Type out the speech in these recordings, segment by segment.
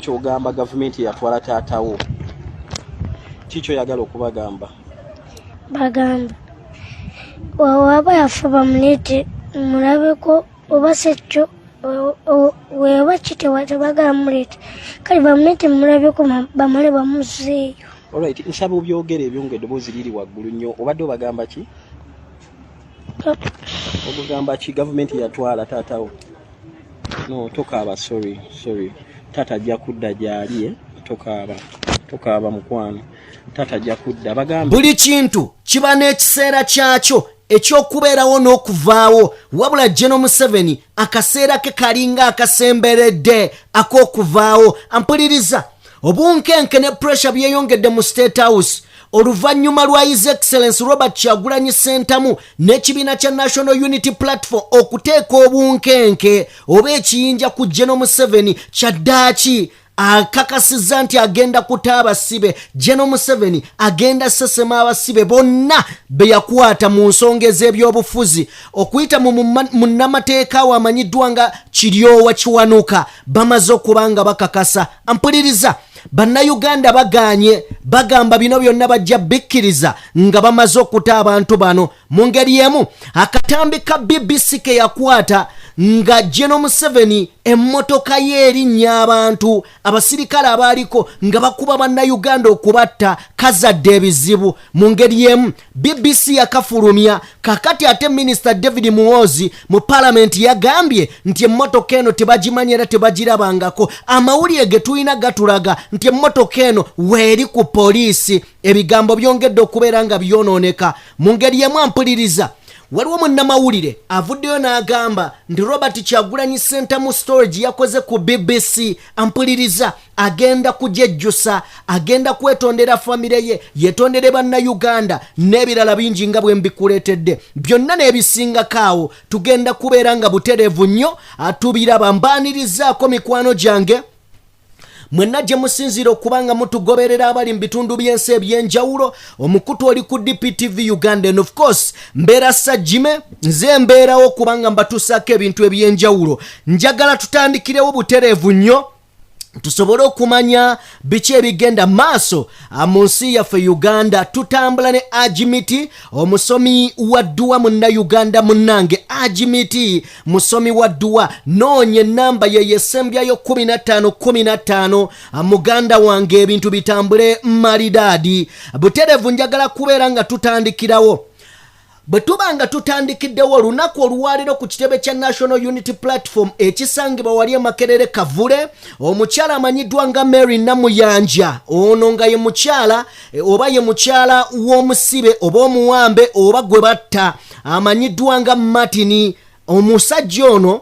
kyogamba gavumenti yatwala taatawo kikyo yagala okubagamba bagamba waba yafa bamulete mulabeko oba sekyo weba kitebagala mulete kale bamulete mulabeko bamale bamuzeeyo. Alright, nsaba obyogere ebyo ng'eddoboozi liri waggulu nnyo obadde obagamba ki? Obugamba ki gavumenti yatwala taatawo? No, tokaaba, sorry. Tata ajja kudda gy'ali, tokaaba mukwano. Tata ajja kudda bagamba. Buli kintu kiba n'ekiseera kyakyo ekyokubeerawo n'okuvaawo, wabula Gen.M7 akaseera ke kalinga akasemberedde ak'okuvaawo. Ampuliriza, obunkenke ne pressure byeyongedde mu State House oluvannyuma lwa His Excellency Robert Kyagulanyi Ssentamu n'ekibiina kya National Unity Platform okuteeka obunkenke oba ekiyinja ku Gen.M7 kyaddaaki akakasizza nti agenda kuta abasibe. Gen.M7 agenda sesema abasibe bonna be yakwata mu nsonga ez'ebyobufuzi okuyita mu munnamateeka wamanyiddwa nga Kiryowa Kiwanuka bamaze okubanga bakakasa. Ampuliriza, Bannayuganda baganye bagamba bino byonna bajja bikkiriza nga bamaze okuta abantu bano. Mu ngeri emu akatambi ka BBC ke yakwata nga Gen.M7 emmotoka ye erinnya abantu abasirikale abaaliko nga bakuba Bannayuganda okubatta kazadde ebizibu. Mu ngeri emu BBC yakafulumya kakati ate Minisita David Muhoozi mu Parliament yagambye nti emmotoka eno tebagimanya era tebagirabangako. Amawulire ge tulina gatulaga nti emmotoka eno weeri ku poliisi. Ebigambo byongedde okubeera nga byonooneka. Mu ngeri emu ampuliriza, waliwo munnamawulire avuddeyo n'agamba nti Robert Kyagulanyi Ssentamu storage yakoze ku BBC. Ampuliriza, agenda kujejjusa, agenda kwetondera famire ye, yetondere Bannayuganda n'ebirala bingi nga bwe mbikuleetedde. Byonna n'ebisingakaawo tugenda kubeera nga butereevu nnyo atubiraba. Mbaanirizaako mikwano gyange mwenna gye musinzira okubanga mutugoberera abali mu bitundu by'ensi ebyenjawulo. Omukutu oli ku DPTV Uganda, and of course mbeera Sajjime, nze mbeerawo okubanga mbatuusaako ebintu ebyenjawulo. Njagala tutandikirewo butereevu nnyo tusobole okumanya biki ebigenda maaso mu nsi yaffe Uganda. Tutambula ne Agimiti, omusomi wa dduwa munnayuganda munnange. Agimiti musomi wa dduwa, noonya ennamba ye yesembyayo 1515 muganda wange, ebintu bitambule malidaadi. Butereevu njagala kubeera nga tutandikirawo. Bwe tubanga tutandikiddewo olunaku olwaliro ku kitebe kya National Unity Platform ekisangibwa wali e Makerere Kavule, omukyala amanyiddwa nga Mary Namuyanja. Ono nga ye mukyala oba ye mukyala w'omusibe oba omuwambe oba gwe batta amanyiddwa nga Martin. Omusajja ono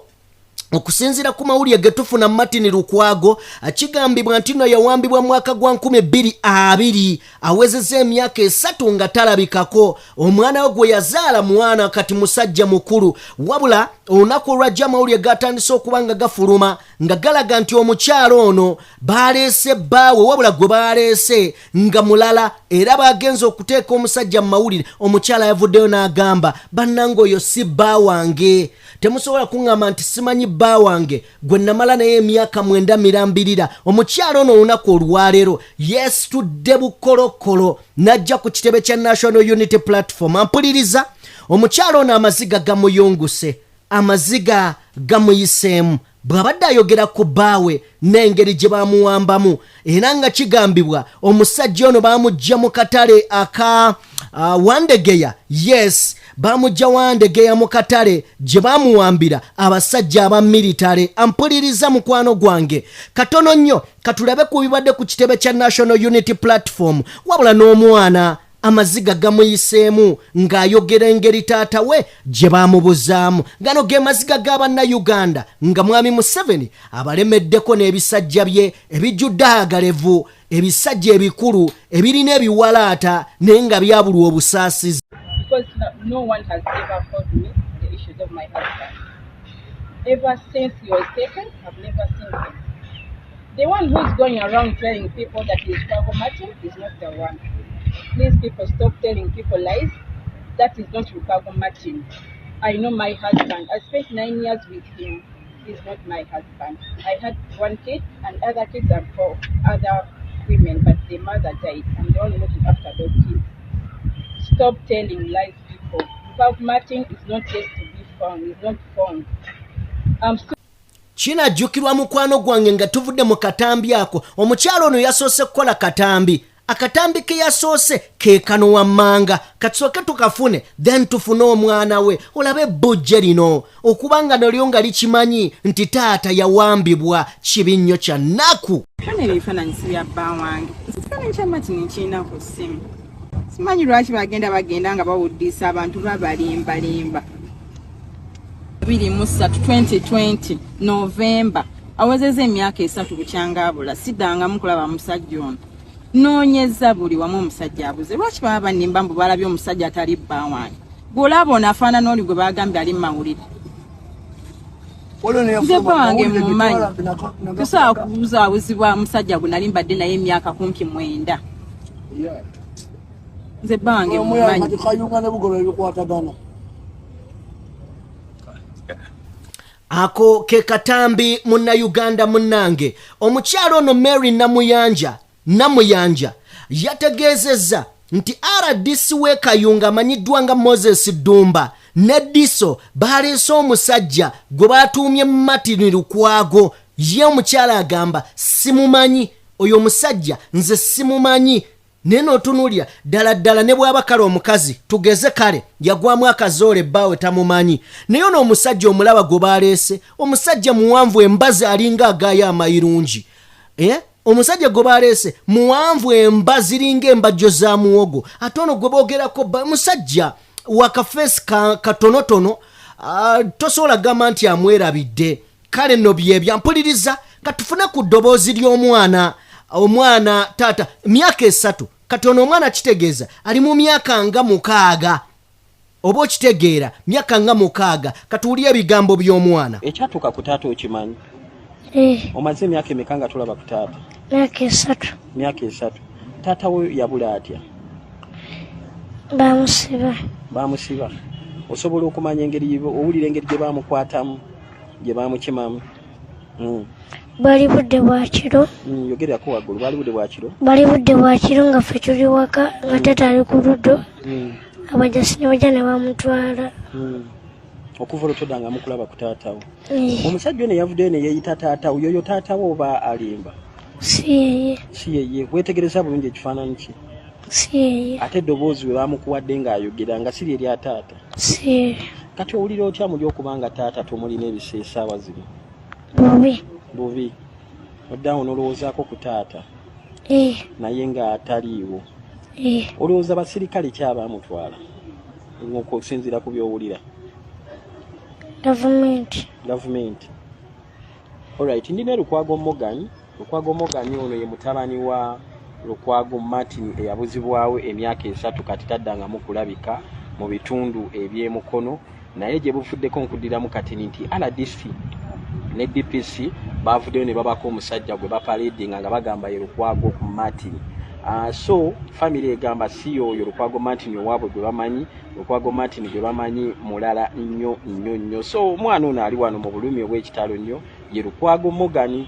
okusinzira ku mawulire ge tufuna Martin Lukwago akigambibwa nti no yawambibwa mwaka gwa 2020 awezezza emyaka 3 nga talabikako. Omwana we gwe yazaala mwana kati musajja mukulu, wabula olunaku olwajja amawulire gatandise okubanga gafuluma nga galaga nti omukyalo ono baleese bbaawe, wabula gwe baleese nga mulala, era bagenza okuteeka omusajja mu mawulire. Omukyala yavuddeyo n'agamba, bannange oyo si bba wange, temusobola kuŋŋamba nti simanyi bba wange, gwe namala naye emyaka 9 mirambirira. Omukyalo ono olunaku olwaleero yeesitudde bukolokolo n'ajja ku kitebe kya National Unity Platform. Ampuliriza, omukyalo ono amaziga gamuyunguse, amaziga gamuyiseemu. Bw'abadde ayogera ku bbaawe n'engeri gye bamuwambamu, era nga kigambibwa omusajja ono baamujja mu katale aka Wandegeya. Yes, baamujja Wandegeya mu katale gye baamuwambira abasajja aba military. Ampuliriza mukwano gwange, katono nnyo katulabe ku bibadde ku kitebe kya National Unity Platform, wabula n'omwana amaziga gamuyiseemu ng'ayogera engeri taata we gye baamubuzaamu. Gano ge maziga g'Abannayuganda nga Mwami Museveni abalemeddeko n'ebisajja bye ebijjudde agalevu, ebisajja ebikulu ebirina ebiwalaata naye nga byabulwa obusaasizi. Because no one has ever told me the issues of my husband. Ever since he was taken, I've never seen him. The one who's going around telling people that he's Chicago Martin is not the one. Please, people, stop telling people lies. That is not Chicago Martin. I know my husband. I spent 9 years with him. is not my husband. I had one kid and other kids are for other women, but the mother died. I'm the one looking after those kids. Stop telling lies, people. Bob Martin is not just to be found. He's not found. Kinajjukirwa mukwano gwange nga tuvudde mu katambi ako. Omukyalo ono yasoose kukola katambi. Akatambi ke yasoose ke kano wammanga. Katusooke tukafune then tufune omwana we. Olabe bujje lino. Okubanga nalyo nga likimanyi nti taata yawambibwa kibi nnyo kya nnaku. Kane ebifaananyi si bya bba wange. Ekifaananyi kya Martin nkirina ku ssimu. Simanyi lwaki bagenda nga bawuddisa abantu babalimbalimba. 2020 November awezeza emyaka 3 kukyangabula siddangamu kulaba musajja ono. Noonyeza buli wamu omusajja abuze. Lwaki baba bannimba mbu balabye omusajja atali bba wange? Gwolaba ono afaanana oli gwe bagambye ali mu mawulire. Nze bba wange mmumanyi. Tusobola kubuzaabuzibwa musajja gwe nali mbadde naye emyaka kumpi 9. Nze bba wange mmumanyi. Ako ke katambi munnayuganda munnange. Omukyalo ono Mary Namuyanja yategeezezza nti RDC w'e Kayunga amanyiddwa nga Moses Dumba ne Diso baleese omusajja gwe batuumye Martin Lukwago. Ye omukyala agamba simumanyi oyo omusajja, nze simumanyi. Neno tunulya ddala ne bw'aba kale omukazi tugeze kale yagwamu akazoole bbaawe tamumanyi. Naye ono omusajja omulaba gwe baleese, omusajja muwanvu embazi alinga agaayo amayirungi. Omusajja gwe baleese muwanvu embazi ziringa embajjo za muwogo. Ate ono gwe boogerako musajja wakafeesi katonotono, tosobola gamba nti amwerabidde. Kale nno byebyo mpuliriza katufune ku ddoboozi ly'omwana. Omwana taata myaka 3 kati ono omwana kitegeeza ali mu myaka nga 6 oba okitegeera myaka nga 6 katuulye ebigambo by'omwana. Ekyatuuka ku taata okimanyi? Omaze emyaka emeka nga tulaba ku taata? Myaka 3. Taata we yabula atya? Baamusiba. Osobola okumanya engeri owulira engeri gye baamukwatamu gye baamukimamu? Bali budde bwa kiro. Yogerako waggulu. Bali budde bwa kiro? Bali budde bwa kiro nga ffe tuli waka nga taata ali ku luddo. Abajasi ne bajja ne bamutwala. Okuva olwo toddangamu kulaba ku taatawo. Omusajja ono yavuddeyo ne yeeyita taatawo. Yoyo taatawo oba alimba? Si yeye. Weetegereza bulungi ekifaananyi kye? Si yeye. Ate eddoboozi we baamukuwadde ng'ayogera nga si lye lya taata? Si. Kati owulira otya muli okubanga taata tomulina ebiseesaawa zino? Bobi. Oddawo nolowoozaako ku taata? Naye nga ataliiwo. Olowooza basirikale ki abaamutwala ng'okusinziira ku by'owulira? Gavumenti. Alright, ndina Lukwago Morgan ono ye mutabani wa Lukwago Martin eyabuzibwawo emyaka 3 kati taddangamu kulabika mu bitundu eby'emukono, naye gye bufuddeko nkuddiramu kati nti RDC ne DPC bavuddeyo ne babako omusajja gwe bapaledinga nga bagamba ye Lukwago Martin. So family egamba si oyo Lukwago Martin owaabwe gwe bamanyi, Lukwago Martin gwe bamanyi mulala nnyo. So omwana ono ali wano mu bulumi obw'ekitalo nnyo ye Lukwago Morgan.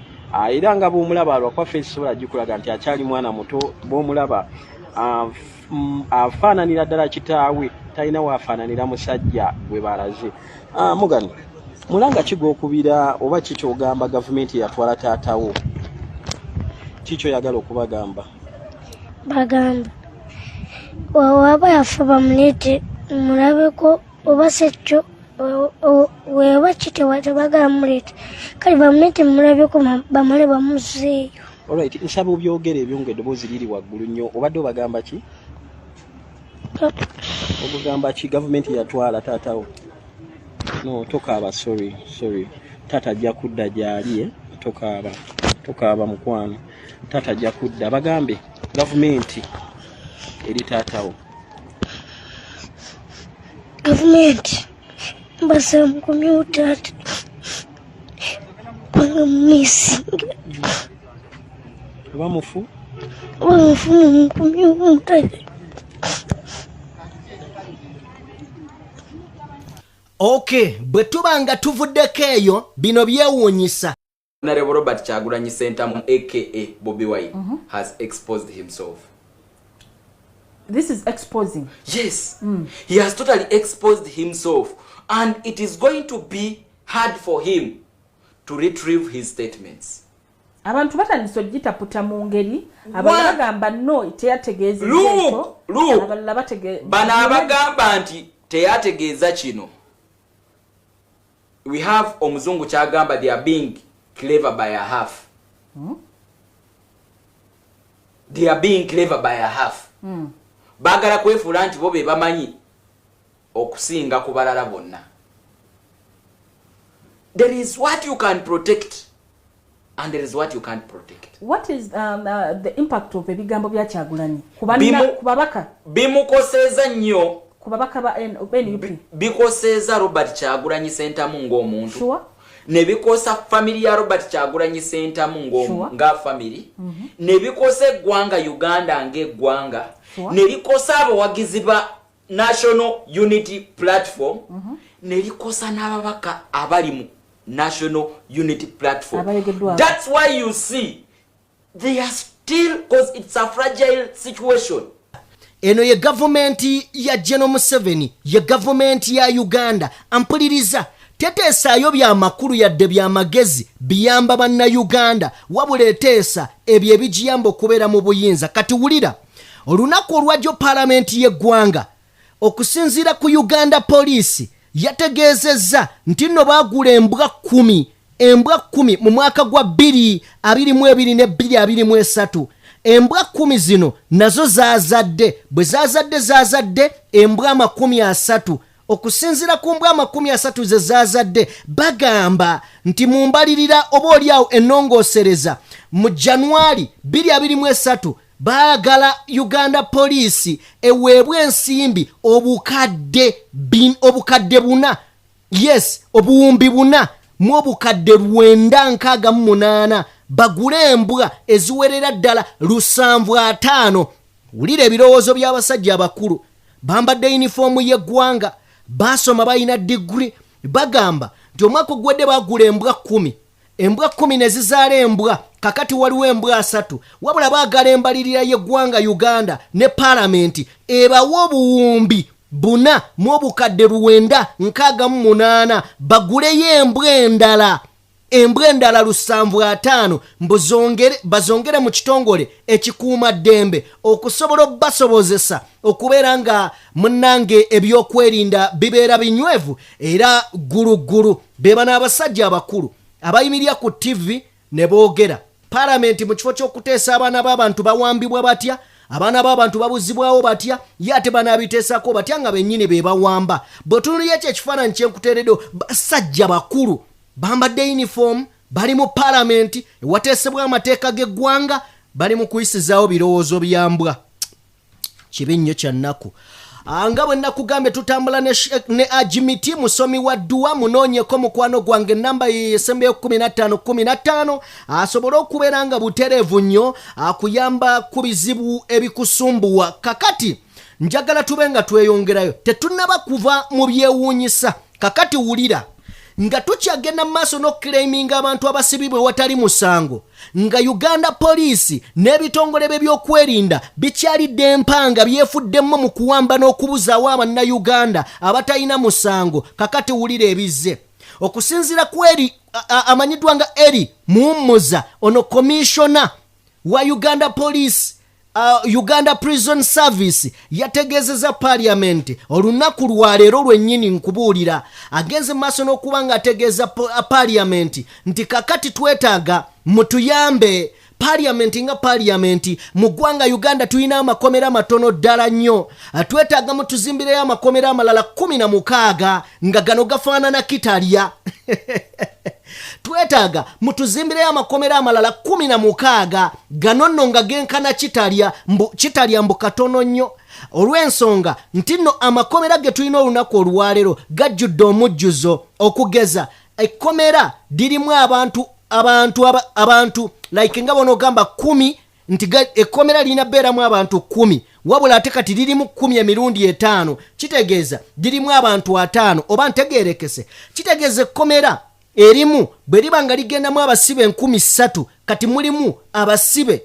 Era nga bw'omulaba lwakwa Facebook gikulaga nti akyali mwana muto. Bw'omulaba afaananira ddala kitaawe, talina waafaananira musajja gwe balaze. Morgan, mulanga kigwokubira oba kikyogamba gavumenti yatwala taatawo? Kikyo yagala okubagamba? Bagamba waaba yafa bamuleete mulabeko oba sekyo weba kitebagala muleete kale bamuleete mulabeko bamale bamuzeeyo. Alright, nsaba obyogere ebyo ng'eddoboozi liri waggulu nnyo. Obadde obagamba ki? Obugamba ki gavumenti yatwala taatawo? No, tokaaba, sorry. Taata ajja kudda gy'ali, tokaaba mukwano. Taata ajja kudda. Bagambe gavumenti eri taatawo. Gavumenti mbasa mukumyewo taata kubanga mumissing. Oba mufu mumukumyewo mutaze. Okay, bwe tuba nga tuvuddeko eyo bino byewuunyisa. Honorable Robert Kyagulanyi Ssentamu aka Bobi Wine has exposed himself. This is exposing. Yes, he has totally exposed himself, and it is going to be hard for him to retrieve his statements. Abantu batandise ogitaputa mu ngeri abalala bagamba no teyategeeza ekyo abalala bategeeza bano abagamba nti teyategeeza kino. We have omuzungu kyagamba they are being clever by a half. They are being clever by a half. Bagala kwefuula nti bo be bamanyi okusinga ku balala bonna. There is what you can protect and there is what you can't protect. What is the impact of ebigambo bya Kyagulanyi kubabaka bimukoseza nnyo kubabaka ba NUP bikoseza Robert Kyagulanyi Ssentamu ng'omuntu. Sure. Ne bikosa family ya Robert Kyagulanyi Ssentamu nga family. Ne bikosa eggwanga Uganda ng'eggwanga. Ne bikosa abawagizi ba National Unity Platform. Ne bikosa n'ababaka abali mu National Unity Platform. That's why you see they are still, because it's a fragile situation. Eno ye gavumenti ya Gen.M7 ye gavumenti ya Uganda ampuliriza teteesaayo bya makulu yadde bya magezi biyamba banna Uganda wabula eteesa ebyo ebigiyamba okubeera mu buyinza. Kati wulira olunaku olwajjo palamenti y'eggwanga okusinziira ku Uganda Police yategeezezza nti nno baagula embwa 10 mu mwaka gwa 2022 ne 2023. Embwa 10 zino nazo zaazadde. Bwe zaazadde embwa 30. Okusinziira ku mbwa 30 ze zaazadde bagamba nti mu mbalirira oba oliawo ennongoosereza mu January 2023 baagala Uganda Police eweebwe ensimbi obukadde 4. Yes, obuwumbi 4 mu obukadde 968 bagule embwa eziwerera ddala 750. Wulira ebirowoozo by'abasajja abakulu bambadde yunifoomu y'eggwanga basoma balina degree bagamba nti omwaka ogwedde bagula embwa 10. Embwa 10 ne zizaala embwa kakati waliwo embwa 3 wabula baagala embalirira y'eggwanga Uganda ne palamenti ebawa obuwumbi 4 mu obukadde 968 baguleyo embwa endala 750 bazongere mu kitongole ekikuuma ddembe okusobola obbasobozesa okubeera nga munnange ebyokwerinda bibeera binywevu era gulugulu. Beba n'abasajja abakulu abayimirira ku TV ne boogera palamenti mu kifo ky'okuteesa abaana b'abantu bawambibwa batya, abaana b'abantu babuzibwawo batya, ye ate banaabiteesako batya nga bennyini be bawamba. Bw'otunuulira ekyo ekifaananyi kye nkuteeredde basajja bakulu bambadde uniform bali mu palamenti ewateesebwa amateeka g'eggwanga bali mu kuyisizaawo birowoozo byambwa. Kibi nnyo kya nnaku. Nga bwe nakugambye tutambula ne Ajimiti musomi wa dduwa munoonyeko mukwano gwange ennamba yesembe 1515 asobole okubeera nga butereevu nnyo akuyamba ku bizibu ebikusumbuwa. Kakati njagala tube nga tweyongerayo tetunnaba kuva mu byewuunyisa. Kakati wulira nga tukyagenda maaso n'okuclaiminga abantu abasibibwe watali musango nga Uganda Police n'ebitongole by'ebyokwerinda bikyalidde empanga byefuddemu mu kuwamba n'okubuzaawo Abannayuganda abatalina musango. Kakati wulira ebizze okusinziira ku eri amanyiddwa nga eri muwummuza ono komishona wa Uganda Police Uganda Prison Service yategeezeza Parliament olunaku lwaleero lwennyini nkubuulira agenze maaso n'okuba nga ategeeza Parliament nti kakati twetaaga mutuyambe Parliament nga Parliament mu ggwanga Uganda tulina amakomera matono ddala nnyo. Twetaaga mutuzimbireyo amakomera amalala 16 nga gano gafaanana kitalya. Twetaaga mutuzimbireyo amakomera amalala 16 gano nno nga genkana kitalya mbu katono nnyo. Olw'ensonga nti nno amakomera ge tulina olunaku olwaleero gajjudde omujjuzo okugeza ekkomera dirimu abantu like nga bono gamba 10 nti ekkomera lina beeramu abantu 10 wabula ate kati lirimu 10 emirundi 5 kitegeeza lirimu abantu 5 oba ntegeerekese kitegeeza ekkomera erimu bwe liba nga ligendamu abasibe 3,000 kati mulimu abasibe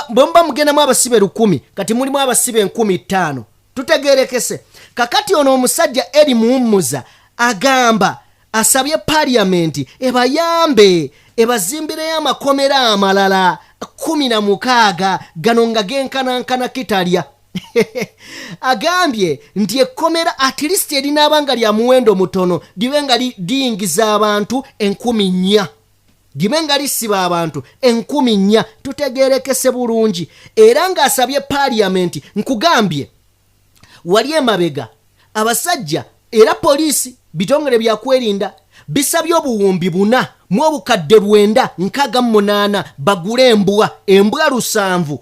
bwemba mugendamu abasibe 1,000 kati mulimu abasibe 5,000 tutegeerekese kakati ono omusajja eri muwummuza agamba asabye parliament ebayambe ebazimbireyo amakomera amalala 16 gano nga genkanankana kitalya agambye nti ekkomera at least erinaabanga lya muwendo mutono libe nga liyingiza abantu 4,000 libe nga lisiba abantu 4,000 tutegeerekese bulungi era ng'asabye parliament nkugambye wali emabega abasajja era poliisi bitongole byakwerinda bisabye obuwumbi 4 mu obukadde 968 bagule embwa 7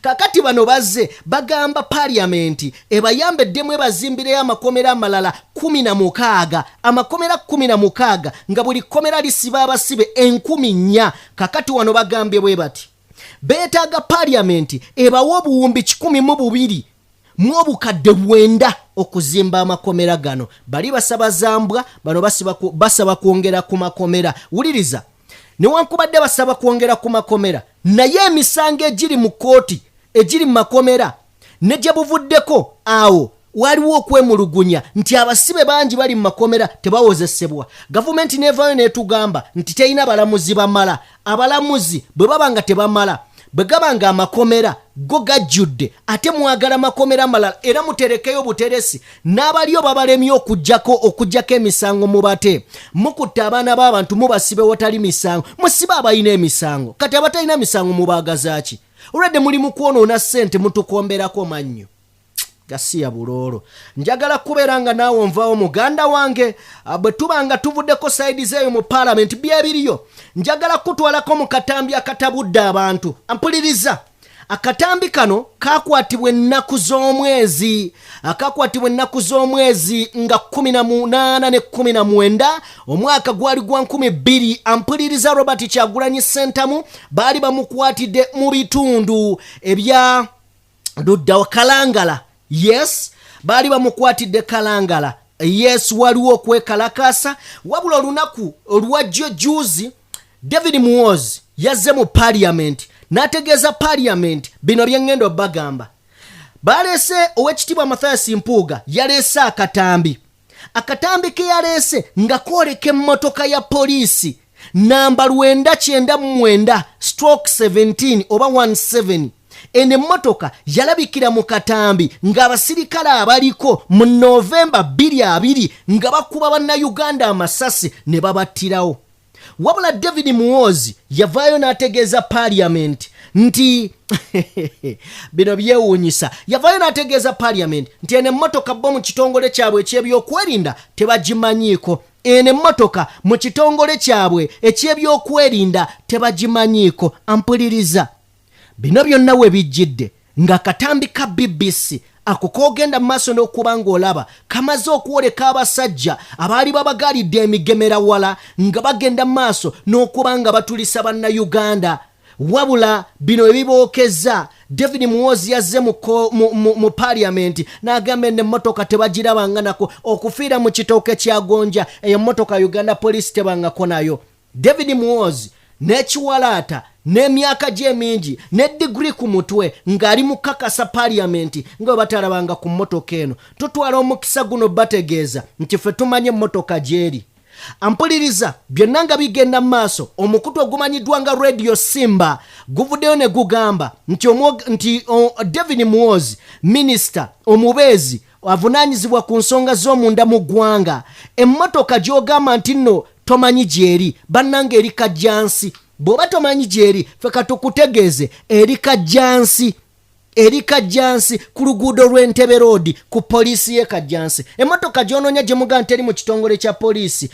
kakati bano bazze bagamba parliament ebayambeddemu ebazimbireyo amakomera amalala 16 amakomera 16 nga buli komera lisiba abasibe 4,000 kakati wano bagambye bwe bati beetaaga parliament ebawa obuwumbi 12 mu obukadde 9 okuzimba amakomera gano bali basaba zambwa bano basaba kwongera ku makomera wuliriza newankubadde basaba kwongera ku makomera naye emisango egiri mu kooti egiri mu makomera ne gye buvuddeko awo waliwo okwemulugunya nti abasibe bangi bali mu makomera tebawozesebwa gavumenti nevayo netugamba nti teyina balamuzi bamala abalamuzi bwe baba nga tebamala bwe gaba nga amakomera go gajjudde ate mwagala makomera malala era muterekeyo buteresi n'abaliyo babalemye okujjako emisango mubate mukutta abaana b'abantu mubasibe watali misango musibe abalina emisango kati abatalina misango mubaagazaaki olwedde muli mu kwonoona ssente mutukomberako mannyo gasiya buloolo njagala kubeera nga naawe onvaawo muganda wange bwe tuba nga tuvuddeko sayidi zeeyo mu parliament byebiriyo njagala kutwalako mu katambi akatabudde abantu ampuliriza akatambi kano kakwatibwa ennaku z'omwezi nga 18 ne 19 omwaka gwali gwa 2000 ampuliriza Robert Kyagulanyi Ssentamu baali bamukwatidde mu bitundu ebya Luddawa Kalangala. Yes, bali bamukwatidde Kalangala. Yes, waliwo okwekalakasa wabula olunaku olwajjo juzi David Muwozi yazze mu parliament n'ategeeza parliament bino byengendo bagamba balese owekitibwa Mathias Mpuuga yalese akatambi ke yalese nga koleka emmotoka ya poliisi namba 999/17 oba 17 ene motoka yalabikira mu katambi ng'abasirikale abaliko mu Novemba 22 nga bakuba bannayuganda amasasi ne babattirawo. Wabula David Muwozi yavaayo n'ategeeza parliament nti bino byewuunyisa yavaayo n'ategeeza parliament nti ene motoka bo mu kitongole kyabwe eky'ebyokwerinda tebagimanyiiko. Ene motoka mu kitongole kyabwe eky'ebyokwerinda tebagimanyiiko. Ampuliriza bino byonna we bijjidde nga katambi ka BBC ako kogenda mu maaso n'okuba ng'olaba kamaze okwoleka abasajja abaali babagalidde emigemera wala nga bagenda mu maaso n'okuba nga batulisa bannayuganda. Wabula bino ebibookeza David Muwozi yazze mu parliament n'agamba eno emmotoka tebagirabanga nako okufiira mu kitooke kya Gonja eyo emmotoka Uganda Police tebangako nayo. David Muwozi n'ekiwalaata n'emyaka gye mingi ne degree ku mutwe ng'ali mu kakasa parliament nga batalabanga ku mmotoka eno. Tutwala omukisa guno bategeeza nti ffe tumanye emmotoka gyeri. Ampuliriza byonna nga bigenda mu maaso omukutu ogumanyiddwa nga Radio Simba guvuddeyo ne gugamba nti David Muwozi minisita omubeezi avunaanyizibwa ku nsonga z'omunda mu ggwanga emmotoka gy'ogamba nti nno tomanyi gyeri bannanga eri kajjansi. Bw'oba tomanyi gyeri ffe katukutegeeze eri kajjansi ku luguudo lw'Entebbe Road ku poliisi y'e Kajjansi. Emmotoka gy'onoonya gye muga nti eri mu kitongole kya poliisi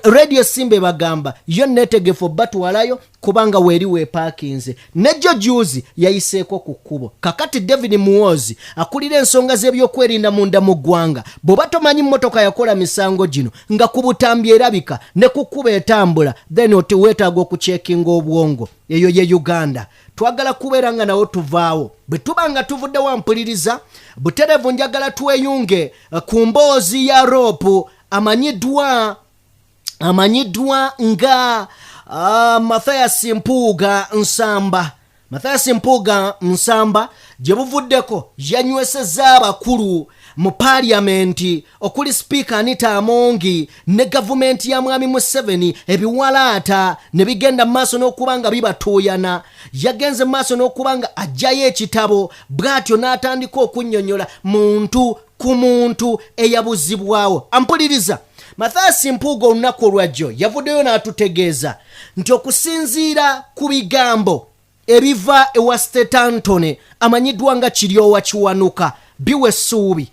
Radio Simba bagamba yo neetegefu batwalayo kubanga weeri weepaakinze. Nejjo juzi yayiseeko ku kkubo. Kakati David Muwozi akulira ensonga z'ebyokwerinda munda mu ggwanga bw'oba tomanyi mmotoka yakola misango gino nga ku butambi erabika ne ku kkuba etambula then oti weetaaga okucekinga obwongo. Eyo ye Uganda. twagala kubeera nga nawo tuvaawo bwe tuba nga tuvudde wampuliriza buterevu njagala tweyunge ku mboozi ya ropu amanyiddwa nga Mathias Mpuuga Nsamba gye buvuddeko yanywesezza abakulu mu parliamenti okuli speaker Anita Amongi ne gavumenti ya mwami Museveni ebiwalaata ne bigenda maaso n'okuba nga bibatuuyana. Yagenze maaso n'okuba nga ajjayo ekitabo bw'atyo n'atandika okunnyonnyola muntu ku muntu eyabuzibwawo. Ampuliriza, Mathias Mpuuga olunaku olwajjo yavuddeyo n'atutegeeza nti okusinziira ku bigambo ebiva ewa State Antony amanyiddwa nga Kiryowa Kiwanuka biwe essuubi.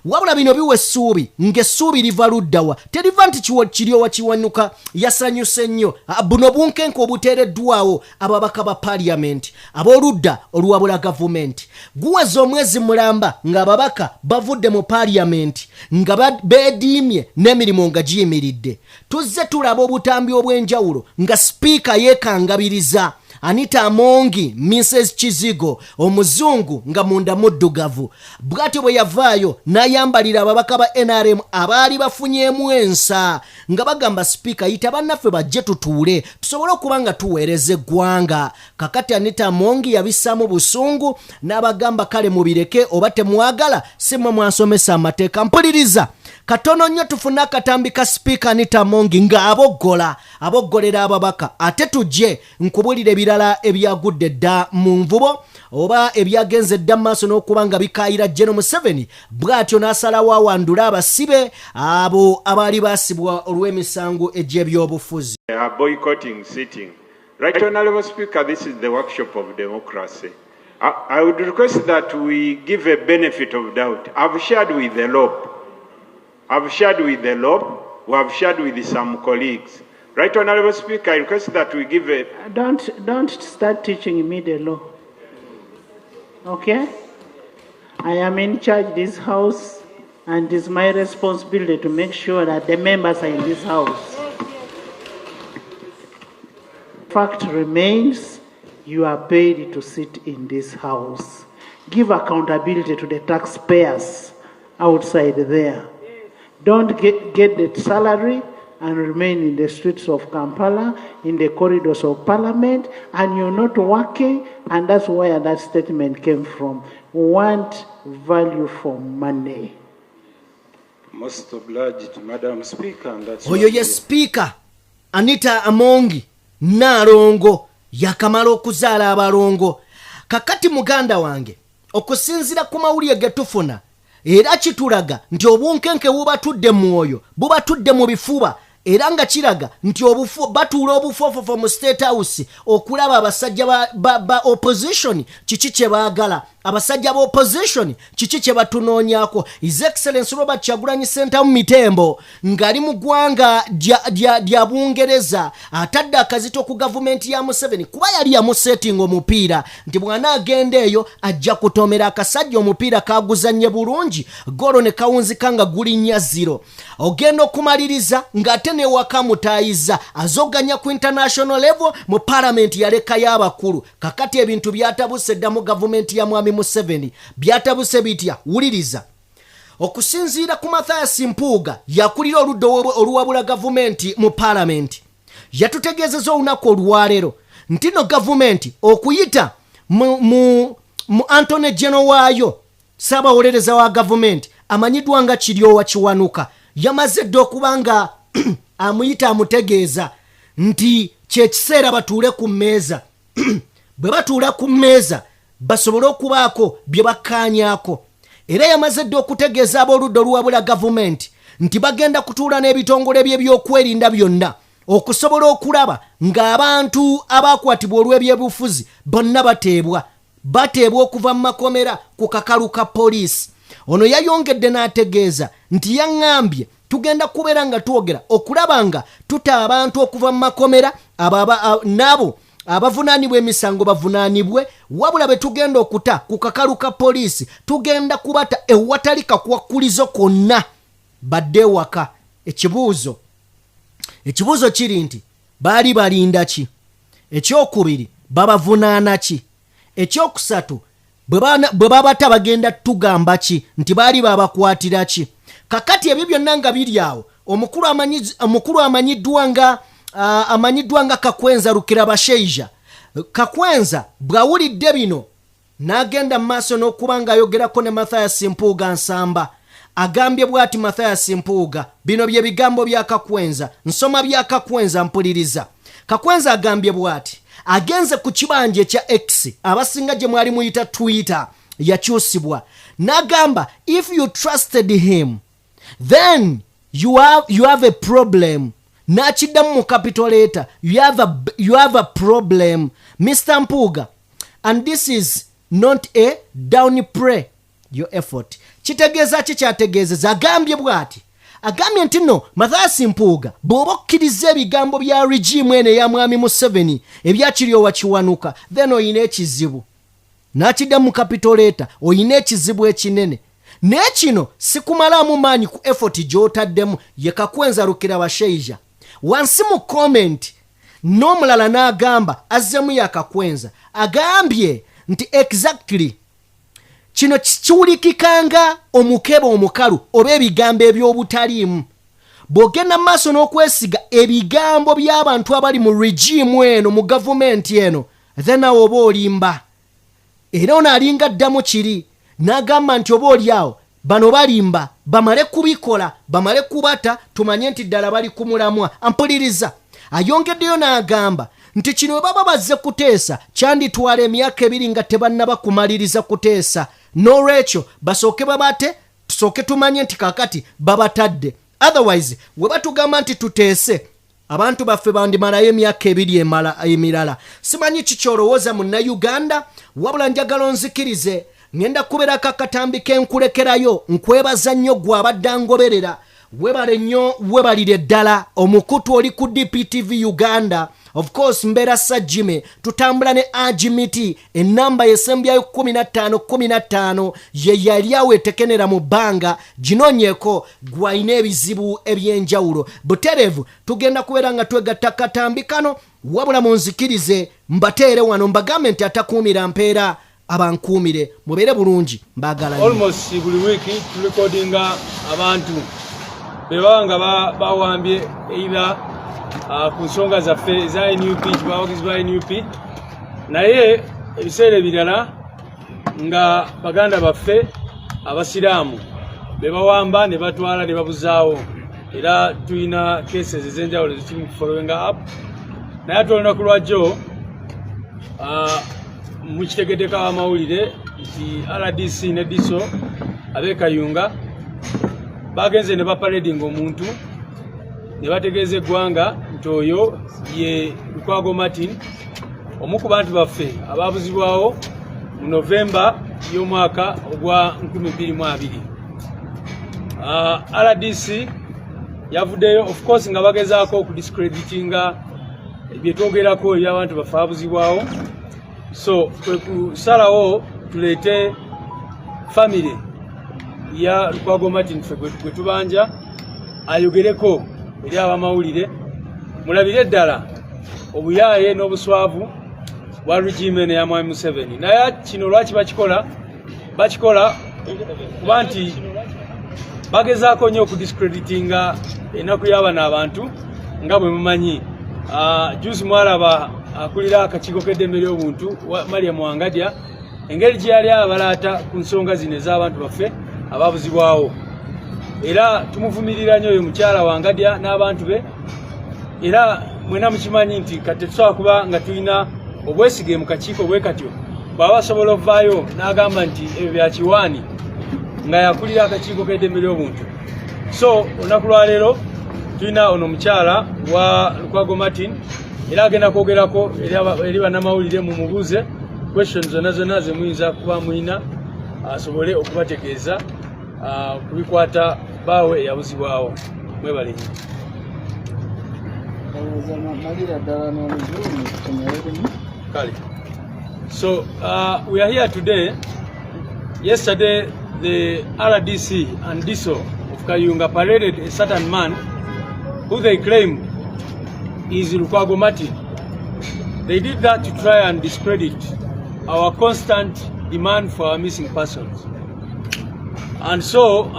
Wabula bino biwe essuubi ng'essuubi liva luddawa. Teriva nti Kiryowa Kiwanuka yasanyuse nnyo. Buno Obunkenke obuteereddwawo ababaka ba parliament ab'oludda oluwabula gavumenti. Guweze omwezi mulamba ng'ababaka bavudde mu parliament nga beediimye n'emirimu nga giyimiridde. Tuzze tulaba obutambi obw'enjawulo nga sipiika yeekangabiriza Anita Amongi Mrs. Kizigo omuzungu nga munda muddugavu. Bw'atyo bwe yavaayo n'ayambalira ababaka ba NRM abaali bafunyeemu ensa nga bagamba sipiika yita bannaffe bajje tutuule tusobole okuba nga tuweereza eggwanga. Kakati Anita Amongi yabissaamu busungu n'abagamba kale mubireke oba temwagala si mmwe mwansomesa amateeka. Mpuliriza katono nnyo tufuna akatambi ka sipiika Anita Amongi nga aboggolera ababaka ate tujje nkubulira ebirala ebyagudde dda mu nvubo oba ebyagenze dda maaso n'okuba nga bikaayira Gen.M7 bw'atyo n'asalawo awandula abasibe abo abaali baasibwa olw'emisango egy'ebyobufuzi. Boycotting sitting. Right, Honorable Speaker, this is the workshop of democracy. I would request that we give a benefit of doubt. I've shared with the LOB. We have shared with some colleagues. Right, Honorable Speaker, I request that we give a... Don't start teaching me the law. Okay? I am in charge of this house, and it's my responsibility to make sure that the members are in this house. Fact remains, you are paid to sit in this house. Give accountability to the taxpayers outside there. Don't get the salary and remain in the streets of Kampala, in the corridors of Parliament, and you're not working, and that's where that statement came from. Want value for money. Most obliged, Madam Speaker, and that's... Oyo ye Speaker Anita Amongi Narongo yakamala okuzaala abalongo. Kakati muganda wange okusinzira ku mawulire ge tufuna era kitulaga nti obunkenke bubatudde mu mwoyo bubatudde mu bifuba era nga kiraga nti batuula obufofofo mu State House okulaba abasajja ba opposition kiki kye baagala. Abasajja ba opposition kiki kye batunoonyako. His Excellency Robert Kyagulanyi Ssentamu Mitembo ng'ali mu ggwanga lya Bungereza atadde akazito ku gavumenti ya Museveni kuba yali yamusetinga omupiira nti bw'anaagenda eyo ajja kutomera akasajja omupiira kaguzannye bulungi golo ne kawunzika nga gulinnya 0. Ogenda okumaliriza ng'ate ne wakamutayiza azoganya ku international level mu parliament yalekayo abakulu. Kakati ebintu byatabuse dda mu gavumenti ya mwami Museveni byatabuse bitya. Wuliriza, okusinziira ku Mathias Mpuuga yakulira oludda oluwabula gavumenti mu parliament yatutegeezeza olunaku olwaleero nti no gavumenti okuyita mu Antony General waayo Ssaabawolereza wa gavumenti amanyiddwa nga Kiryowa Kiwanuka yamaze dda okuba nga amuyita amutegeeza nti kyekiseera batuule ku mmeeza. Bwe batuula ku mmeeza basobole okubaako bye bakkaanyaako. Era yamaze dda okutegeeza ab'oludda oluwabula gavumenti nti bagenda kutuula n'ebitongole by'ebyokwerinda byonna okusobola okulaba ng'abantu abaakwatibwa olw'ebyobufuzi bonna bateebwa okuva mu makomera ku kakalu ka poliisi. Ono yayongedde n'ategeeza nti yaŋŋambye tugenda kubeera nga twogera okulaba nga tuta abantu okuva mu makomera nabo abavunaanibwa emisango bavunaanibwe, wabula be tugenda okuta ku kakalu ka poliisi tugenda kubata ewatali kakwakkulizo konna badde waka. Ekibuuzo kiri nti baali balinda ki? Ekyokubiri babavunaana ki? ekyokusatu bwe babata bagenda tugamba ki nti baali babakwatira ki kakati ebyo byonna nga biri awo omukulu amanyiddwa nga Kakwenza Rukirabashaija. Kakwenza bwawulidde bino n'agenda mu maaso n'okuba ng'ayogerako ne Mathias Mpuuga Nsamba. Agambye bw'ati Mathias Mpuuga, bino bye bigambo bya Kakwenza, nsoma bya Kakwenza mpuliriza. Kakwenza agambye bw'ati, agenze ku kibanja ekya X, abasinga gye mwali muyita Twitter, yakyusibwa. N'agamba, if you trusted him, then you have a problem. N'akiddamu mu capital letter, you have a problem, Mr. Mpuuga, and this is not a downplay your effort. Kitegeeza ki kyategeezeza? Agambye bw'ati, agambye nti no Mathias Mpuuga bw'oba okkiriza ebigambo bya regime eno eya mwami Museveni ebyakiryowa kiwanuka, then oyina ekizibu. N'akiddamu mu capital letter, oyina ekizibu ekinene. N'ekino sikumalamu maanyi ku effort gy'otaddemu, ye Kakwenza Rukirabashaija. Wansi mu comment n'omulala n'agamba azzemu ya Kakwenza, agambye nti exactly kino kiwulikikanga omukebe omukalu oba ebigambo eby'obutaliimu. Bw'ogenda mu maaso n'okwesiga ebigambo by'abantu abali mu regime eno, mu gavumenti eno, then awo oba olimba. Era ono alinga ddamu kiri n'agamba nti oba oliawo bano balimba, bamale kubikola, bamale kubata, tumanye nti ddala bali ku mulamwa. Ampuliriza, ayongeddeyo n'agamba nti kino bwe baba bazze kuteesa kyanditwala emyaka 2 nga tebannaba kumaliriza kuteesa. N'olwekyo basooke babate, tusooke tumanye nti kakati babatadde. Otherwise we batugamba nti tuteese, abantu baffe bandimalayo emyaka 2 emirala. Simanyi kikyolowooza mu Uganda, wabula njagala onzikirize ngenda kubeerako akatambi kenkulekerayo. Nkwebaza nnyo gwe abadde ngoberera, webale nnyo, webalire ddala. Omukutu oli ku DPTV Uganda, of course mbeera Sajjime, tutambula ne Agimiti, enamba yesembyayo 15 ye yali awo etekenera mu bbanga. Ginoonyeeko gwalina ebizibu ebyenjawulo. Butereevu tugenda kubeera nga twegatta katambi kano, wabula munzikirize mbateere wano mbagambe nti atakuumira mpeera abankuumire. Mubeere bulungi, mbaagala. Almost buli weeki turekodinga abantu bebanga bawambye either ku nsonga zaffe za NUP, bawagizi ba NUP, naye ebiseera ebirala nga baganda baffe abasiraamu bebawamba ne batwala ne babuzaawo. Era tulina cases ez'enjawulo zikiri following up, naye ate olunaku lwajjo mu kitegeddeko abamawulire nti RDC ne DISO ab'Ekayunga bagenze ne baparadinga omuntu ne bategeeza eggwanga nti oyo ye Lukwago Martin, omu ku bantu baffe abaabuzibwawo mu Novemba y'omwaka ogwa 2022. RDC yavuddeyo of course nga bagezaako okudiscreditinga byetwogerako eby'abantu baffe abuzibwawo. So kwe kusalawo tuleete family ya Lukwago Martin ffe gwe tubanja ayogereko eri abamawulire, mulabire ddala obuyaaye n'obuswavu bwa regime eno ya mwami Museveni. Naye kino lwaki bakikola kuba nti bagezaako nnyo okudiscreditinga ennaku y'abano abantu nga bwe mumanyi. Juzi mwalaba akulira akakiiko k'eddembe ly'obuntu Mariam Wangadya engeri gye yali abalaata ku nsonga zino ez'abantu baffe ababuzibwawo. Era tumuvumirira nnyo oyo mukyala Wangadya n'abantu be. Era mwena mukimanyi nti kati tusobola kuba nga tulina obwesige mu kakiiko bwe katyo, bw'aba asobola ovaayo n'agamba nti ebyo bya kiwaani nga yakulira akakiiko k'eddembe ly'obuntu. So olunaku lwaleero tulina ono mukyala wa Lukwago Martin, era agenda kwogerako eri bannamawulire mu mubuuze question zonna ze muyinza kuba muyina asobole okubategeeza kubikwata baawe eyabuzibwawo. Mwebale nnyo. So we are here today. Yesterday the RDC and DISO of Kayunga paraded a certain man who they claim is Lukwago Martin. They did that to try and discredit our constant demand for our missing persons. And so,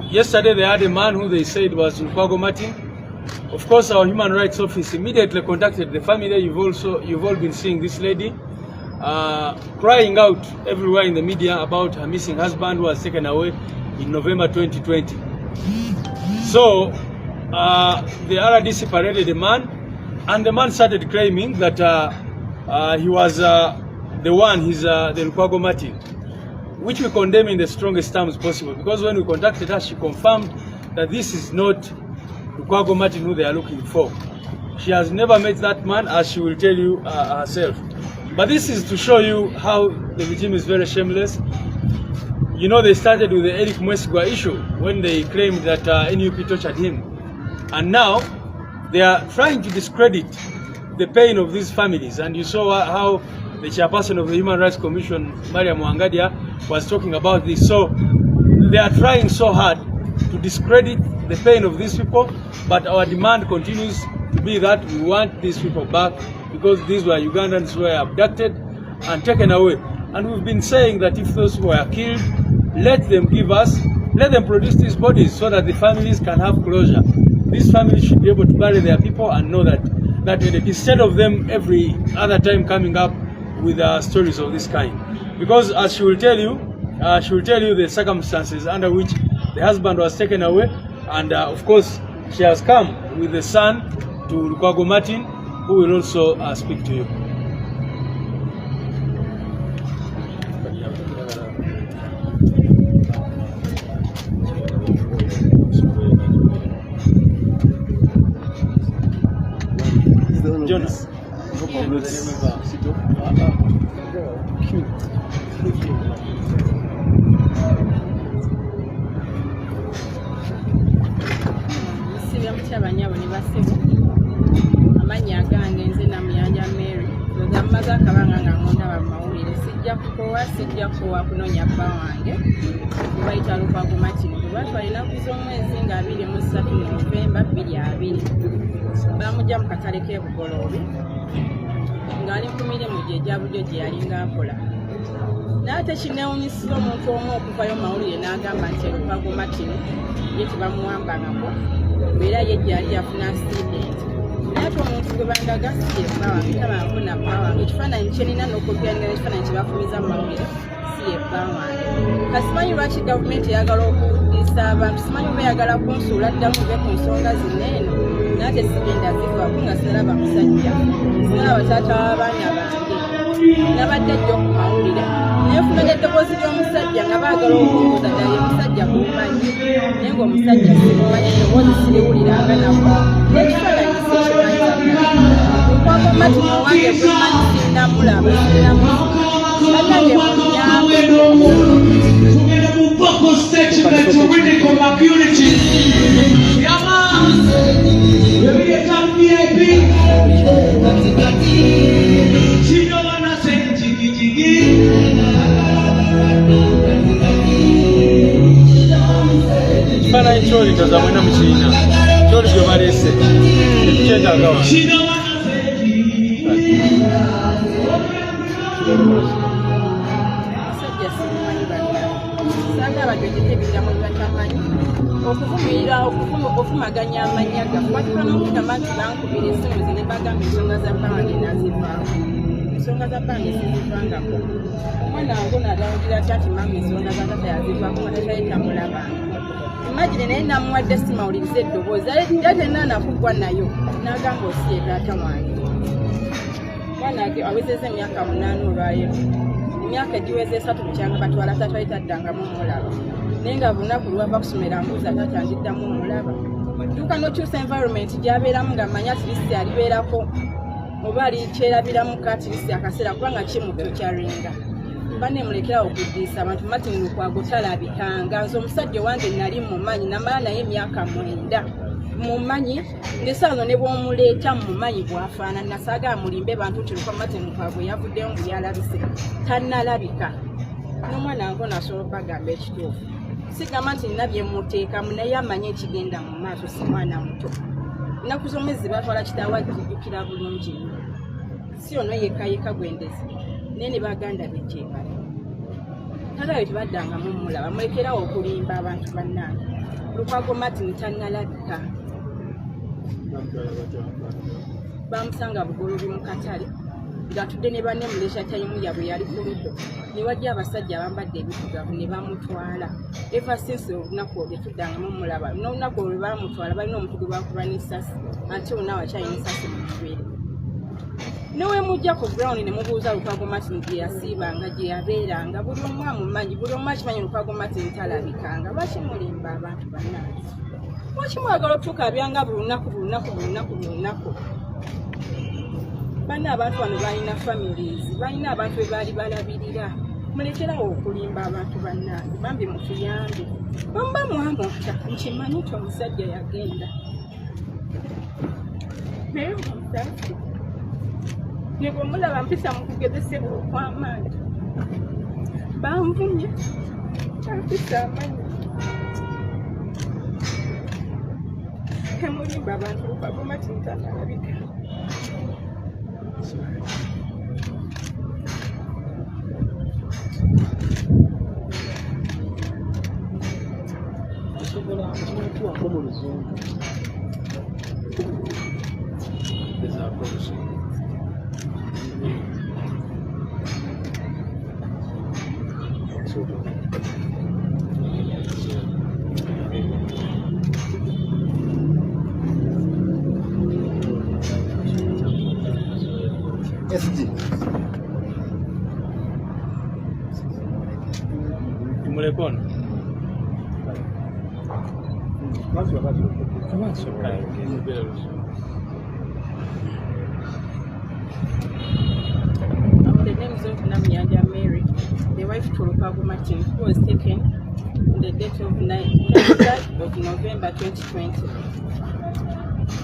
yesterday they had a man who they said was Nkwago Martin. Of course, our human rights office immediately contacted the family. You've all been seeing this lady crying out everywhere in the media about her missing husband who was taken away in November 2020. So the RDC paraded the man, and the man started claiming that he was the one, the Nkwago Martin, which we condemn in the strongest terms possible, because when we contacted her, she confirmed that this is not Nkwago Martin who they are looking for. She has never met that man, as she will tell you herself. But this is to show you how the regime is very shameless. You know, they started with the Eric Mwesigwa issue when they claimed that NUP tortured him. And now they are trying to discredit the pain of these families. And you saw how the chairperson of the Human Rights Commission, Maria Mwangadia, was talking about this. So they are trying so hard to discredit the pain of these people, but our demand continues to be that we want these people back, because these were Ugandans who were abducted and taken away. And we've been saying that if those who were killed, let them produce these bodies so that the families can have closure. These families should be able to bury their people and know that instead of them every other time coming up with stories of this kind. Because as she will tell you the circumstances under which the husband was taken away, and of course she has come with the son to Nkwago Martin, who will also speak to you. Jonas. Abanyabo ne basebo amanya gange nze namuyanja Mary ngamaza akabanga nga ngonda bamawulire sijja kukowa kunonya bba wange bayita Nkwago Martin batwalira kuz'omwezi nga 23 Novemba 2020 bamujja mu katale k'ebugoloobi ng'ali ku mirimu gye egya budde gye yalinga akola n'ate kinewunyisira omuntu omu okuvayo mawulire n'agamba nti Nkwago Martin ye tebamuwambangako era ye gyali yafuna accident. Naye omuntu gwe bandaga si ebbawa tabanfuna bbawange ekifaananyi kyenina n'okugenda ekifaananyi kye bafumiza mu mawulire si ebbawange. Kasimanyi lwaki gavumenti eyagala okuddisa abantu, simanyi oba eyagala kunsuula ddamu ve ku nsonga zinneeno naate sigenda zivaako nga siraba musajja siraba taata w'abaana bange nabadde ajja ku mawulire naye nfunadde eddoboozi ly'omusajja nga baagala okunguuza ddala ye musajja g'omanyi naye ng'omusajja simumanyi eddoboozi siriwuliranga nako n'ekifaananyi sikimanyi Nkwago Martin owange bwemanyi sinnamulaba atange munyambe Ekifaananyi kyoli ndoza mwena mukiina kyoli gye baleese tetukyetaaga wa okufumaganya amanya gakwatibwa n'okugamba nti bankubira essimu zine bagamba ensonga za bbange nazivaamu ensonga za bbange sizivangako omwana wange n'alawulira ati ati mama ensonga za tata yazivaako nga tatayita imagine naye namuwadde essimu awuliriza eddoboozi ate naanakuggwa nayo n'agamba osiye taata wange omwana wange awezeza emyaka 8 olwayo emyaka egiweza 3 bukyanga batwala tatayita ddangamu omulaba naye nga lunaku lwava kusomera mbuuza taata ndiddamu omulaba tuuka n'okyusa environment gy'abeeramu nga manya atirisi alibeerako oba alikyerabiramuko atirisi akaseera kubanga kimuto kyaringa banne mulekera okuddiisa abantu Martin Nkwago talabikanga nze omusajja wange nali mumanyi namala naye emyaka 9 mumanyi ngesaano ne bw'omuleeta mumanyi bwafaana nasaaga mulimbe bantu nti Martin Nkwago yavuddeyo ngu yalabise tannalabika n'omwana wange nasobola bagamba ekituufu sigamba nti nina bye muteekamu naye amanye ekigenda mu maaso si mwana muto ennaku z'omwezi batwala kitaawe ajjukira bulungi si ono yekka gwendezi nene baganda bekyebala tata we tebaddangamu mulaba mulekerawo okulimba abantu bannange Lukwago Martin tannalabika bamusanga bugolobi mu katale ng'atudde ne banne mulesha tayimu yabwe yali ku luddo ne wajja abasajja abambadde ebikugavu ne bamutwala ever since olunaku olwo tetuddangamu mulaba n'olunaku olwo bamutwala balina omuntu gwe bakuba n'essasi ate onawo akyalina essasi mu kibeere newe mujja ku ground ne mubuuza Lukwago Martin gye yasiibanga gye yabeeranga buli omu amumanyi buli omu akimanyi Lukwago Martin talabikanga bakimulimba abantu bannange wakimwagala okutukabyanga buli lunaku banna abantu bano balina families balina abantu be baali balabirira mulekerawo okulimba abantu bannange bambi mutuyambe bamba mwamutta nkimanyi nti omusajja yagenda naye omusajja ne bwe mulaba mpisa mu kugezesebwa okw'amaanyi banvumye ampisa amanyi temulimba abantu Lukwago Martin tanalabika Tumulekono. The name is Hon.Mpuuga Mary, the wife to Lukwago Martin, who was taken on the date of 9th of November 2020.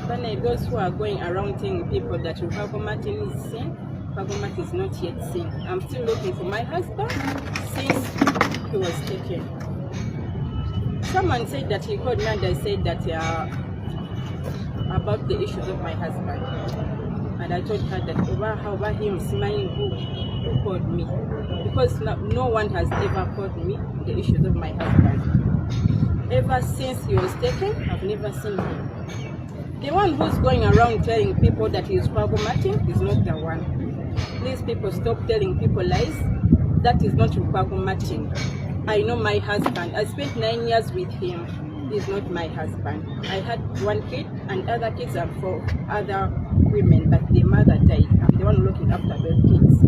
But those who are going around telling people that Lukwago Martin is seen, Lukwago Martin is not yet seen. I'm still looking for my husband since he was taken. Someone said that he called me and I said that about the issues of my husband. And I told her that over him smiling who called me. Because no one has ever called me the issues of my husband. Ever since he was taken, I've never seen him. The one who's going around telling people that he is Lukwago Martin is not the one. Please people stop telling people lies. That is not Lukwago Martin. I know my husband. I spent 9 years with him. He's not my husband. I had one kid and other kids are for other women, but the mother died. I'm the one looking after those kids.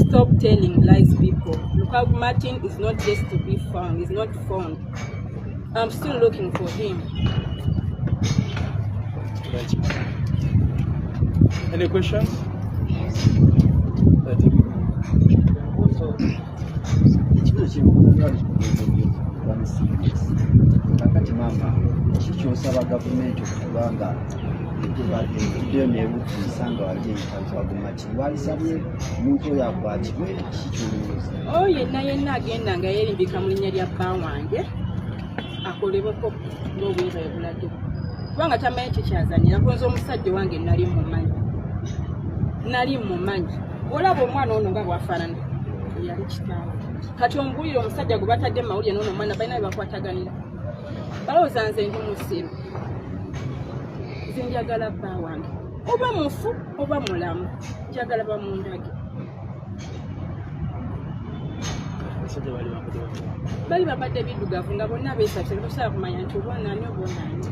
Stop telling lies, people. Lukwago Martin is not just to be found. He's not found. I'm still looking for him. Any questions? Kakati mama kikyosaba gavumenti okubanga ekiddeyo nebutuusanga wali Lukwago Martin walisabye omuntu oyo akwatibwe kikyolooza yenna agenda nga yeerimbika mu linnya lya bba wange akolebweko ng'obwire ebulade kubanga tamanyi kikyazanyira kunze omusajja wange nali mumanyi olaba omwana ono nga bwafaanana yali kitaawe kati ombulire omusajja gwe batadde mawulire n'ono omwana balina bye bakwataganira balowooza nze ndi musiru nze njagala bba wange oba mufu oba mulamu njagala bamundage bali babadde biddugavu nga bonna beesatira tosobola kumanya nti obaonaani obaonaani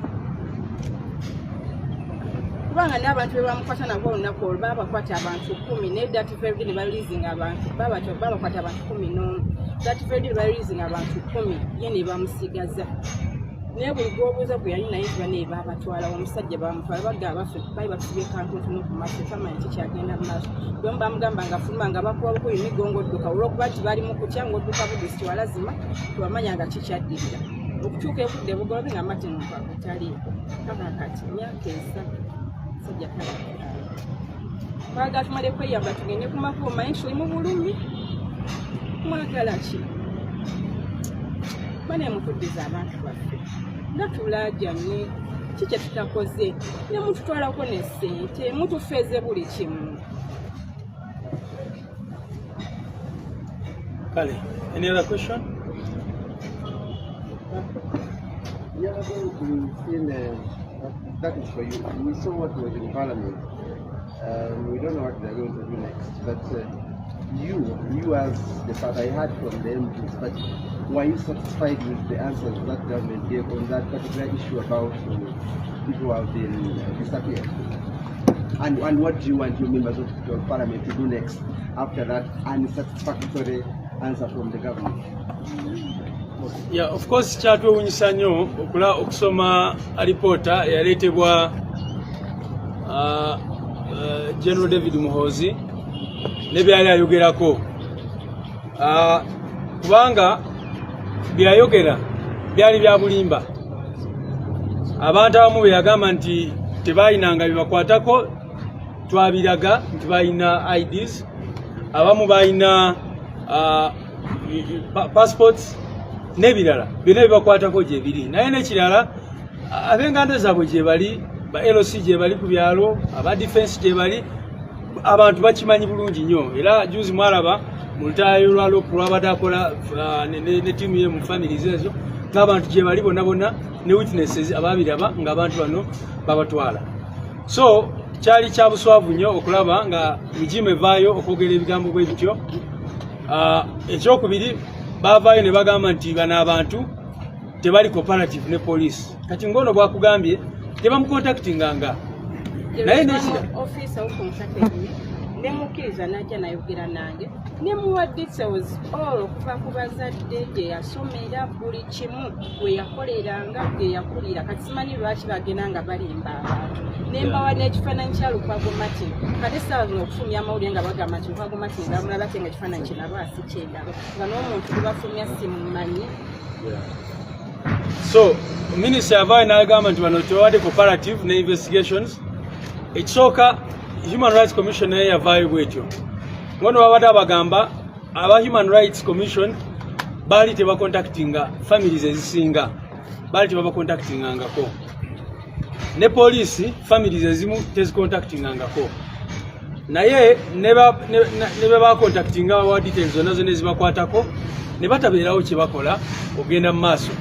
kubanga n'abantu be bamukwata nabo olunaku olwo babakwata abantu 10 naye dativeri ne balizinga abantu babakwata abantu 11 dativeri ne balizinga abantu 10 ye ne bamusigaza naye buli gwobuuza gwe yali naye bane babatwala omusajja bamutwala bagga baffe bali batubye kantuntunu ku maaso tamanyi kikyagenda mu maaso bwe bamugamba nga fuluma nga bakuba bukubi emigongo odduka olw'okuba nti bali mu kutya ng'odduka budisiti walazima tubamanya nga kikyaddirira okutuuka ebudde bugolobi nga Martin Lukwago taliiko kakati myaka esatu sajja talabika twagala tumale kweyamba tugende ku makubo manyi tuli mu bulumi mwagala ki bane mutuddiza abantu baffe nga tulaajamye ki kye tutakoze ne mututwalako ne ssente mutufeeze buli kimu Kale, any other question? The other thing we've seen, that is for you. We saw what was in Parliament. We don't know what they're going to do next. But you as the part I heard from the MPs, but were you satisfied with the answers that government gave on that particular issue about people who have been disappeared? And what do you want your members of Parliament to do next after that unsatisfactory answer from the government? Yeah, of course, kyatwewuunyisa nnyo okusoma alipoota eyaleetebwa General David Muhoozi ne byali ayogerako. Kubanga byayogera byali bya bulimba. Abantu abamu beyagamba nti tebayinanga bibakwatako, twabiraga nti bayina IDs, abamu bayina passports nebirala byonna bibakwatako gye biri. Naye nekirala ab'enganda zaabwe gye bali, ba LC gye bali ku byalo, aba defense gye bali, abantu bakimanyi bulungi nnyo. Era juzi mwalaba mu lutaayo lwa lopu lwabadde akola ne tiimu ye mu families ezo, ng'abantu gye bali bonna bonna ne witnesses ababiraba ng'abantu bano babatwala. So kyali kya buswavu nnyo okulaba nga mijimu evaayo okwogera ebigambo bwe bityo. Ekyokubiri baavaayo ne bagamba nti bano abantu tebali cooperative ne police. Kati ngono bwakugambye tebamukontaktinganga. Naye officer ukuntaktingi nemukkiriza najja nayogera nange nemuwa details all okuva ku bazadde gye yasomera buli kimu we yakoleranga gye yakulira. Kati simanyi lwaki bagenda nga balimba abantu. Nembawa n'ekifaananyi kya Lukwago Martin. Kati saawa okufumya amawulire nga bagamba nti Lukwago Martin bamulaba ate nga ekifaananyi kye nalwa si kyendaba nga n'omuntu gwe bafumya simumanyi. So Minister avaayo n'agamba nti bano tebawadde cooperative ne investigations. Ekisooka Human Rights Commission naye yavaayo bwetyo. Ngono babadde abagamba aba Human Rights Commission baali tebakontaktinga families ezisinga, baali tebabakontaktingangako. Ne police families ezimu tezikontaktingangako. Naye ne bakontaktinga wa details zonna zonna ezibakwatako ne batabeerawo kye bakola ogenda mu maaso.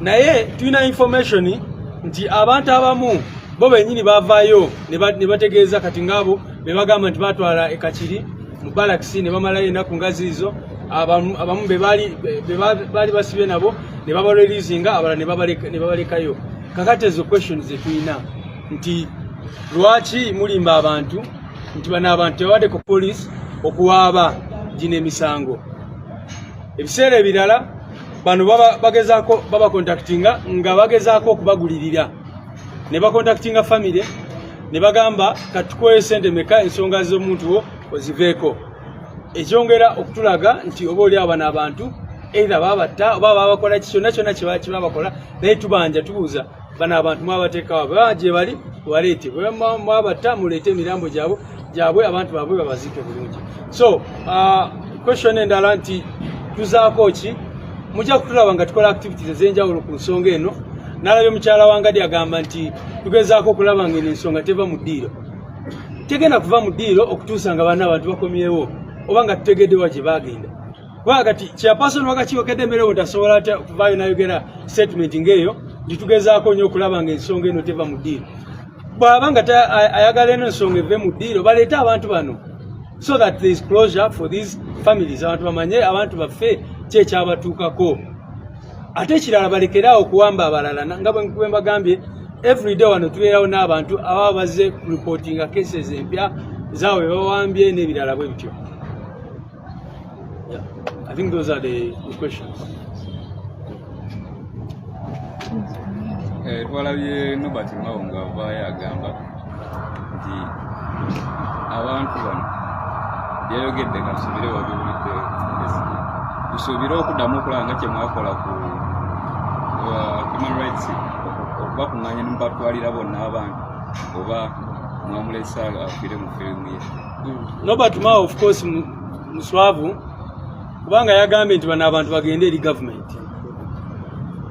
Naye tulina information nti abantu abamu bo bennyini baavaayo ne bategeeza kati ngabo be bagamba nti batwala ekakiri mu barracks ne bamalayo ennaku nga ziizo. Abamu be baali basibye nabo ne babalelizinga, abalala ne babalekayo. Kakati ezo questions ze tulina nti lwaki mulimba abantu, nti bano abantu tebawadde ku police okuwaaba gino emisango. Ebiseera ebirala bano bagezaako babakontaktinga nga bagezaako okubagulirira. Ne bakontaktinga family ne bagamba katukoye sente meka ensonga z'omuntu wo oziveeko. Ekyongera okutulaga nti oba oli aba n'abantu either babatta oba babakola kyonna kyonna kye babakola, naye tubanja tubuuza bano abantu mwabateekawo baba gye bali baleete, bwe mwabatta muleete emirambo gyabwe abantu baabwe babaziike bulungi. So question endala nti tuzaako ki, mujja kutulaba nga tukola activities ez'enjawulo ku nsonga eno. Nalabye mukyala wangadi agamba nti tugezaako okulaba ng'eno ensonga teva mu ddiiro. Tegenda kuva mu ddiiro okutuusa nga bana abantu bakomyewo oba nga tutegeddewa gye bagenda. Kubanga kati chairperson w'akakiiko k'eddembe tasobola atya okuvaayo n'ayogera statement ng'eyo nti tugezaako nnyo okulaba ng'ensonga eno teva mu ddiiro. Bw'aba nga ayagala eno ensonga eve mu ddiiro baleete abantu bano so that there is closure for these families. Abantu bamanye abantu baffe ki ekyabatuukako. Ate ekirala balekeraawo okuwamba abalala nga bwe mbagambye everyday wano tubeerawo n'abantu ababa bazze reportinga cases empya zaabwe bawambye n'ebirala bwe bityo. I think those are the questions. Twalabye Nobert Mawonga avaayo agamba nti abantu bano byayogedde nga tusubire wabiwulidde tusuubire okuddamu okulaba nga kye mwakola ku human rights okubakuŋŋaanya ne mubatwalira bonna abantu oba mwamulesa afiire mu firimu ye. Nobert Mao of course muswavu kubanga yagambye nti bano abantu bagende eri gavumenti.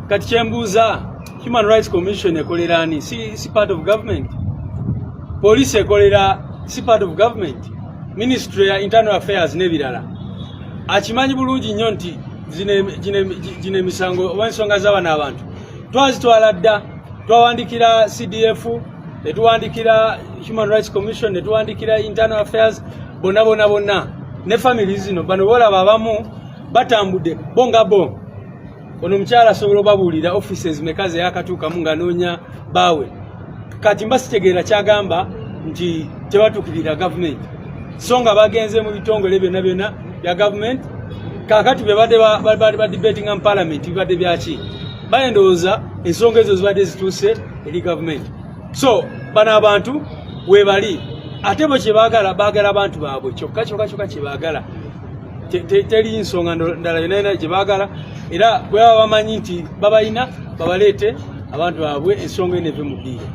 Kati kyembuuza Human Rights Commission ekolera ani? Si part of government. Police ekolera si part of government. Ministry ya Internal Affairs n'ebirala akimanyi bulungi nnyo nti gino emisango oba ensonga z'abaana abantu twazitwala dda, twawandikira CDF, ne tuwandikira Human Rights Commission, ne tuwandikira Internal Affairs, bonna ne family zino bano bolaba abamu batambudde bo ono omukyala asobola obabuulira offices mekaze yakatuukamu nga noonya baawe kati mbasitegeera kyagamba nti tebatuukirira gavumenti so nga bagenze mu bitongole byonna bya gavumenti kakati bebadde badebatinga mu parliament bibadde byaki bayendowooza ensonga ezo zibadde zituuse eri gavumenti. So bano abantu webali ate bo kyebaagala baagala abantu baabwe kyokka kyebaagala teri nsonga ndala yonna gye baagala era bwe baba bamanyi nti babalina babaleete abantu baabwe ensonga eneve mu ddiiro.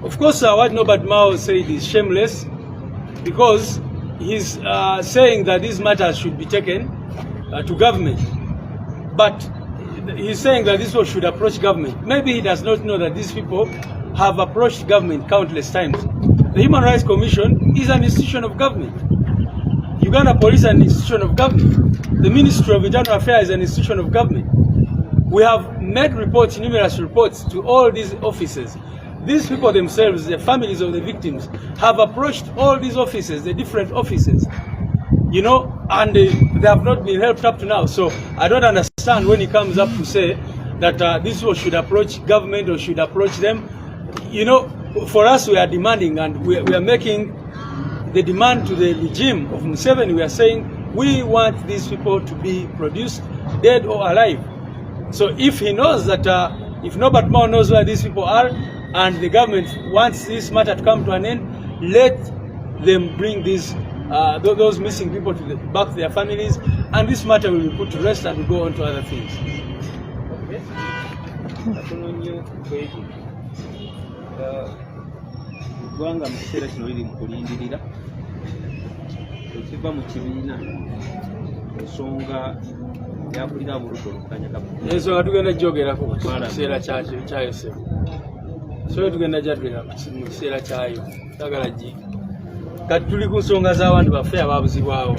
Of course, what Norbert Mao said is shameless because he's saying that these matters should be taken to government. But he's saying that this one should approach government. Maybe he does not know that these people have approached government countless times. The Human Rights Commission is an institution of government. Uganda Police is an institution of government. The Ministry of Internal Affairs is an institution of government. We have made reports, numerous reports to all these offices. These people themselves, the families of the victims, have approached all these offices, the different offices, you know, and they have not been helped up to now. So I don't understand when he comes up to say that this people should approach government or should approach them. You know, for us, we are demanding and we are making the demand to the regime of Museveni. We are saying we want these people to be produced, dead or alive. So if he knows that, if Norbert Mao knows where these people are, and the government wants this matter to come to an end, let them bring these those missing people back to their families, and this matter will be put to rest and will go on to other things. Gwanga mu kiseera kino liri mu kulindirira ekiva mu kibiina ensonga yakulira buludde olukanya gavumenti. Ensonga tugenda gyogerako mu kiseera kyayo sebo. So tugenda gyatulira mu kiseera kyayo. Tagala gi. Kati tuli ku nsonga z'abantu baffe abaabuzibwawo.